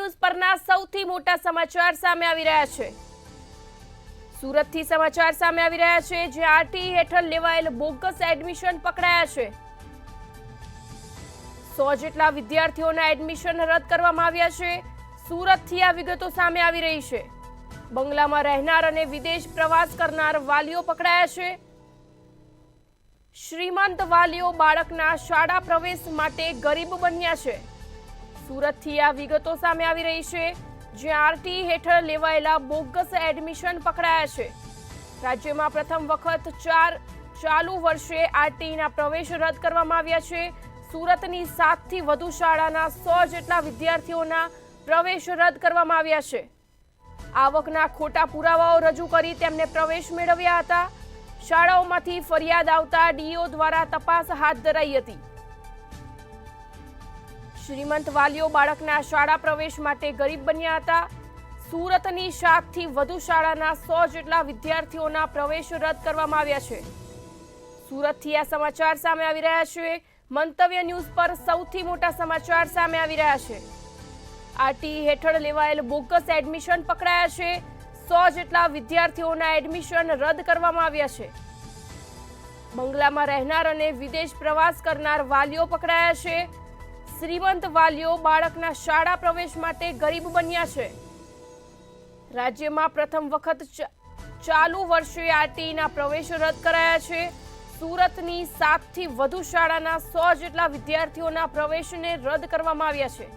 News પરના સૌથી મોટા સમાચાર સામે આવી રહ્યા છે। સુરતથી સમાચાર સામે આવી રહ્યા છે, જે આરટી હેઠળ લેવાયેલ બોગસ એડમિશન પકડાયા છે। 100 જેટલા વિદ્યાર્થીઓના એડમિશન રદ કરવામાં આવ્યા છે। સુરતથી આ વિગતો સામે આવી રહી છે। બંગલામાં રહેનાર અને વિદેશ પ્રવાસ કરનાર વાલીઓ પકડાયા છે। શ્રીમંત વાલીઓ બાળકના શાળા પ્રવેશ માટે ગરીબ બન્યા છે। સુરતથી આ વિગતો સામે આવી રહી છે, જ્યાં આરટી હેઠળ લેવાયેલા બોગસ એડમિશન પકડાયા છે। રાજ્યમાં પ્રથમ વખત ચાલુ વર્ષે આરટીના પ્રવેશ રદ કરવામાં આવ્યા છે। સુરતની 7 થી વધુ શાળાના 100 જેટલા વિદ્યાર્થીઓના પ્રવેશ રદ કરવામાં આવ્યા છે। આવકના ખોટા પુરાવાઓ રજૂ કરી તેમને પ્રવેશ મેળવ્યા હતા। શાળાઓમાંથી ફરિયાદ આવતા ડીઓ દ્વારા તપાસ હાથ ધરાઈ હતી। શ્રીમંત વાલીઓ બાળકના શાળા પ્રવેશ માટે ગરીબ બન્યા હતા। સુરતની 7 થી વધુ શાળાના 100 જેટલા વિદ્યાર્થીઓના પ્રવેશ રદ કરવામાં આવ્યા છે। સુરતથી આ સમાચાર સામે આવી રહ્યા છે। મંતવ્ય ન્યૂઝ પર સૌથી મોટા સમાચાર સામે આવી રહ્યા છે। આરટી હેઠળ લેવાયેલ બોગસ એડમિશન પકડાયા છે। 100 જેટલા વિદ્યાર્થીઓના એડમિશન રદ કરવામાં આવ્યા છે। બંગલામાં રહેનાર અને વિદેશ પ્રવાસ કરનાર વાલીઓ પકડાયા છે। શ્રીમંત વાલીઓ બાળકના શાળા પ્રવેશ માટે ગરીબ બન્યા છે। રાજ્યમાં પ્રથમ વખત ચાલુ વર્ષે આરટીના પ્રવેશ રદ કરાયા છે। સુરતની 7 થી વધુ શાળાના 100 જેટલા વિદ્યાર્થીઓના પ્રવેશને રદ કરવામાં આવ્યા છે।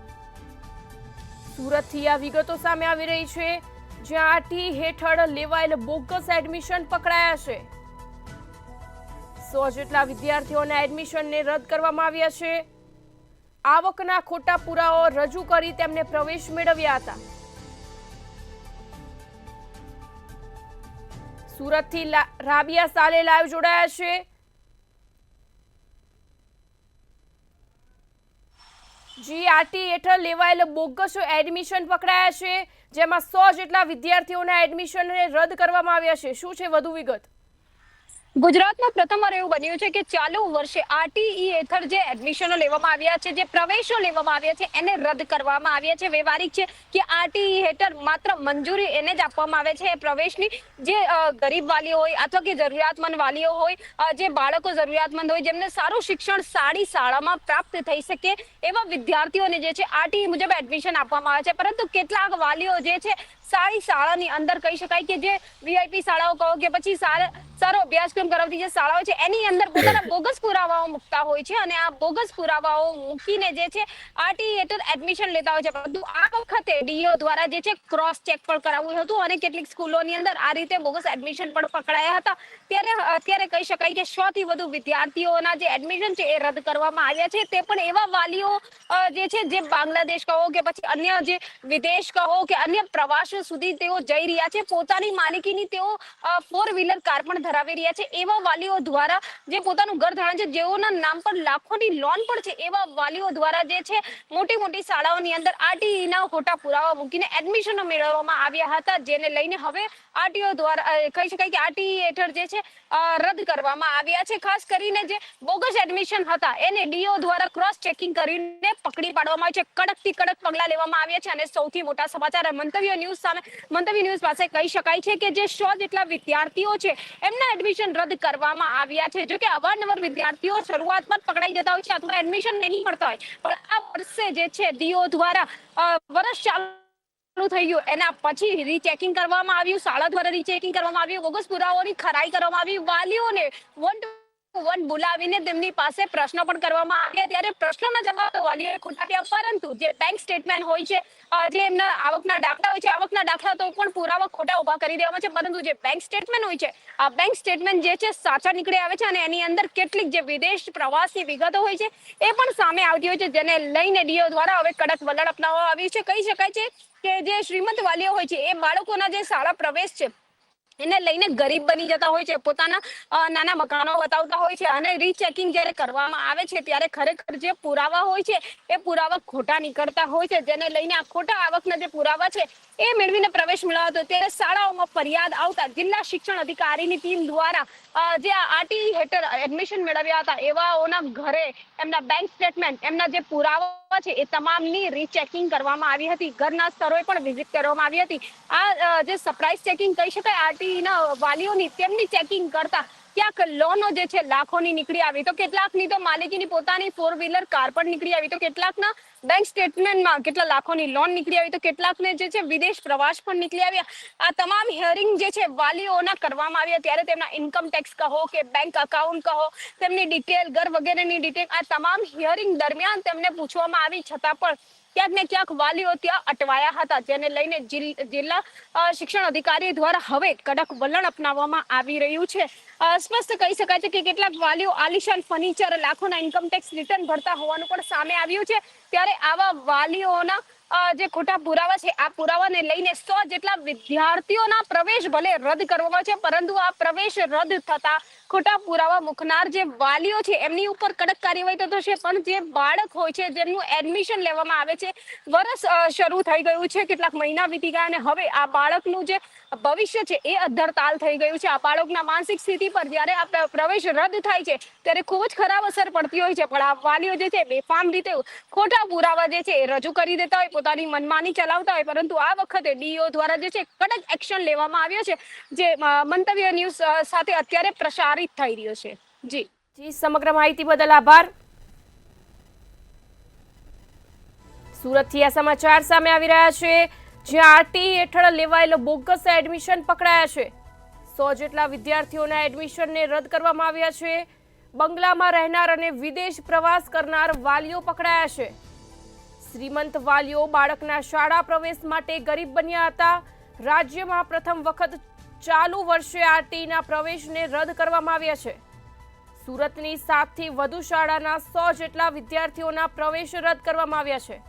સુરતથી આ વિગતો સામે આવી રહી છે, જ્યાં આરટી હેઠળ લેવાયેલ બોગસ એડમિશન પકડાયા છે। 100 જેટલા વિદ્યાર્થીઓના એડમિશનને રદ કરવામાં આવ્યા છે। આવકના ખોટા પુરાવાઓ રજૂ કરી તેમને પ્રવેશ મેળવ્યા હતા। સુરતથી રાબિયા સાલે લાઈવ જોડાયા છે। જી, આરટી હેઠળ લેવાયેલ બોગસ એડમિશન પકડાયા છે, જેમાં 100 જેટલા વિદ્યાર્થીઓના એડમિશનને રદ કરવામાં આવ્યા છે। શું છે વધુ વિગત? ગુજરાતમાં પ્રથમવાર એવું બન્યું છે કે ચાલુ વર્ષે આરટીઈ હેઠળ જે એડમિશનો લેવામાં આવ્યા છે, જે પ્રવેશો લેવામાં આવ્યા છે, એને રદ કરવામાં આવ્યા છે। વ્યવહારિક છે કે આરટીઈ હેઠળ માત્ર મંજૂરી એને જ આપવામાં આવે છે પ્રવેશની, જે ગરીબ વાલીઓ હોય અથવા કે જરૂરિયાતમંદ વાલીઓ હોય, જે બાળકો જરૂરિયાતમંદ હોય, જેમને સારું શિક્ષણ સારી શાળામાં પ્રાપ્ત થઈ શકે એવા વિદ્યાર્થીઓને જે છે આરટીઈ મુજબ એડમિશન આપવામાં આવે છે। પરંતુ કેટલાક વાલીઓ જે છે સારી શાળાની અંદર કહી શકાય કે જે વીઆઈપી શાળાઓ કહો કે પછી સારો અભ્યાસક્રમ કરાવતી જે શાળાઓ છે, એની અંદર પોતાના બોગસ પુરાવાઓ મૂકતા હોય છે અને આ બોગસ પુરાવાઓ મૂકીને જે છે આરટીઈ હેઠળ એડમિશન લેતા હોય છે। પરંતુ આ વખતે ડીઓ દ્વારા જે છે ક્રોસ ચેક પણ કરાવ્યું હતું અને કેટલીક સ્કૂલોની અંદર આ રીતે બોગસ એડમિશન પણ પકડાયા હતા। ત્યારે અત્યારે કહી શકાય કે 100 થી વધુ વિદ્યાર્થીઓના જે એડમિશન છે એ રદ કરવામાં આવ્યા છે। તે પણ એવા વાલીઓ જે છે જે બાંગ્લાદેશ કહો કે પછી અન્ય જે વિદેશ કહો કે અન્ય પ્રવાસો સુધી તેઓ જઈ રહ્યા છે, પોતાની માલિકીની તેઓ 4 વ્હીલર કાર પણ ધરાવી રહ્યા છે, એવા વાલીઓ દ્વારા જે પોતાનું ઘર ધરાવે છે, જેઓના નામ પર લાખોની લોન પણ છે, એવા વાલીઓ દ્વારા જે છે મોટી શાળાઓની અંદર આરટીઈના ખોટા પુરાવા મૂકીને એડમિશનો મેળવવામાં આવ્યા હતા, જેને લઈને હવે આરટીઓ દ્વારા કહી શકાય કે આરટીઈ હેઠળ જે છે રદ કરવામાં આવ્યા છે। ખાસ કરીને જે બોગસ એડમિશન હતા એને ડીઓ દ્વારા ક્રોસ ચેકિંગ કરીને પકડી પાડવામાં આવી છે। કડકથી કડક પગલાં લેવામાં આવ્યા છે અને સૌથી મોટા સમાચાર મંતવ્ય ન્યૂઝ પાસે કહી શકાય છે કે જે 100 જેટલા વિદ્યાર્થીઓ છે એમના એડમિશન રદ કરવામાં આવ્યા છે। જો કે અવારનવાર વિદ્યાર્થીઓ શરૂઆતમાં પકડાઈ જતા હોય છે અથવા એડમિશન નહીં મળતા હોય, પણ આ વર્ષે જે છે ડીઓ દ્વારા વર્ષ ચાલુ થઈ ગયું એના પછી રીચેકિંગ કરવામાં આવ્યું, શાળા દ્વારા રીચેકિંગ કરવામાં આવ્યું, બોગસ પુરાવાઓની ખરાઈ કરવામાં આવી, વાલીઓને વન બોલાવીને તેમની પાસે પ્રશ્નો પણ કરવામાં આવ્યા। ત્યારે પ્રશ્નોના જવાબ વાલીઓએ ખોટા આપ્યા, પરંતુ જે બેંક સ્ટેટમેન્ટ હોય છે, જે એમના આવકના દાખલા હોય છે, આવકના દાખલા તો પણ પુરાવા ખોટા ઉભા કરી દેવામાં છે, પરંતુ જે બેંક સ્ટેટમેન્ટ હોય છે, આ બેંક સ્ટેટમેન્ટ જે છે સાચા નીકળી આવે છે અને એની અંદર કેટલીક જે વિદેશ પ્રવાસની વિગતો હોય છે એ પણ સામે આવતી હોય છે, જેને લઈને ડીઓ દ્વારા હવે કડક વલણ અપનાવવામાં આવ્યું છે। કહી શકાય છે કે જે શ્રીમંત વાલીઓ હોય છે એ બાળકોના જે શાળા પ્રવેશ છે એને લઈને ગરીબ બની જતા હોય છે, પોતાના નાના મકાનો બતાવતા હોય છે અને રીચેકિંગ જ્યારે કરવામાં આવે છે ત્યારે ખરેખર જે પુરાવા હોય છે એ પુરાવા ખોટા નીકળતા હોય છે, જેને લઈને આ ખોટા આવકના જે પુરાવા છે એ મેળવીને પ્રવેશ મેળવતો ત્યારે શાળાઓમાં ફરિયાદ આવતા જિલ્લા શિક્ષણ અધિકારીની ટીમ દ્વારા જે આરટીઈ હેઠળ એડમિશન મેળવ્યા હતા એવાઓના ઘરે એમના બેંક સ્ટેટમેન્ટ, એમના જે પુરાવા છે એ તમામની રીચેકિંગ કરવામાં આવી હતી. ઘરના સ્થળોએ પણ વિઝિટ કરવામાં આવી હતી. આ જે સરપ્રાઇઝ ચેકિંગ કહી શકાય આરટીઈના વાલીઓની, તેમની ચેકિંગ કરતા ક્યાંક લોનો જે છે લાખોની નીકળી આવી, તો કેટલાકની તો માલિકીની પોતાની 4-વ્હીલર કાર પણ નીકળી આવી, તો કેટલાકના બેંક સ્ટેટમેન્ટમાં કેટલા લાખોની લોન નીકળી આવી, તો કેટલાકને જે છે વિદેશ પ્રવાસ પણ નીકળી આવ્યા. આ તમામ હિયરિંગ જે છે વાલીઓના કરવામાં આવ્યા, ત્યારે તેમના ઇન્કમ ટેક્સ કહો કે બેંક અકાઉન્ટ કહો, તેમની ડિટેલ, ઘર વગેરેની ડિટેલ, આ તમામ હિયરિંગ દરમિયાન તેમને પૂછવામાં આવી, છતાં પણ ક્યાંક ને ક્યાંક વાલીઓ ત્યાં અટવાયા હતા, જેને લઈને જિલ્લા શિક્ષણ અધિકારી દ્વારા હવે કડક વલણ અપનાવવામાં આવી રહ્યું છે. સ્પષ્ટ કહી શકાય છે કે કેટલાક વાલીઓ આલિશાન ફર્નિચર, લાખોના ઇન્કમ ટેક્સ રિટર્ન ભરતા હોવાનું પણ સામે આવ્યું છે. ત્યારે આવા વાલીઓના જે ખોટા પુરાવા છે, આ પુરાવાને લઈને 100 જેટલા વિદ્યાર્થીઓના પ્રવેશ ભલે રદ કરવામાં છે, પરંતુ આ પ્રવેશ રદ થતા ખોટા પુરાવા મૂકનાર જે વાલીઓ છે એમની ઉપર કડક કાર્યવાહી તો થશે, પણ જે બાળક હોય છે જેમનું એડમિશન લેવામાં આવે છે, વર્ષ શરૂ થઈ ગયું છે, કેટલાક મહિના વીતી ગયા અને હવે આ બાળકનું જે ભવિષ્ય છે એ અધ્ધરતાલ થઈ ગયું છે. આ બાળકના માનસિક સ્થિતિ પર જ્યારે આ પ્રવેશ રદ થાય છે ત્યારે ખૂબ જ ખરાબ અસર પડતી હોય છે, પણ આ વાલીઓ જે છે બેફામ રીતે ખોટા પુરાવા જે છે એ રજૂ કરી દેતા હોય, પોતાની મનમાની ચલાવતા હોય. પરંતુ આ વખતે ડીઓ દ્વારા જે છે કડક એક્શન લેવામાં આવ્યો છે, જે મંતવ્ય ન્યૂઝ સાથે અત્યારે પ્રસારિત થઈ રહ્યો છે. જી સમગ્ર માહિતી બદલ આભાર. સુરતથી આ સમાચાર સામે આવી રહ્યા છે, જ્યાં આરટીઈ હેઠળ લેવાયેલો બોગસ એડમિશન પકડાયા છે. 100 જેટલા વિદ્યાર્થીઓના એડમિશનને રદ કરવામાં આવ્યા છે. બંગલામાં રહેનાર અને વિદેશ પ્રવાસ કરનાર વાલીઓ પકડાયા છે. શ્રીમંત વાલીઓ બાળકના શાળા પ્રવેશ માટે ગરીબ બન્યા હતા. રાજ્યમાં પ્રથમ વખત ચાલુ વર્ષે આરટીઈના પ્રવેશને રદ કરવામાં આવ્યા છે. સુરતની 7થી વધુ શાળાના 100 જેટલા વિદ્યાર્થીઓના પ્રવેશ રદ કરવામાં આવ્યા છે.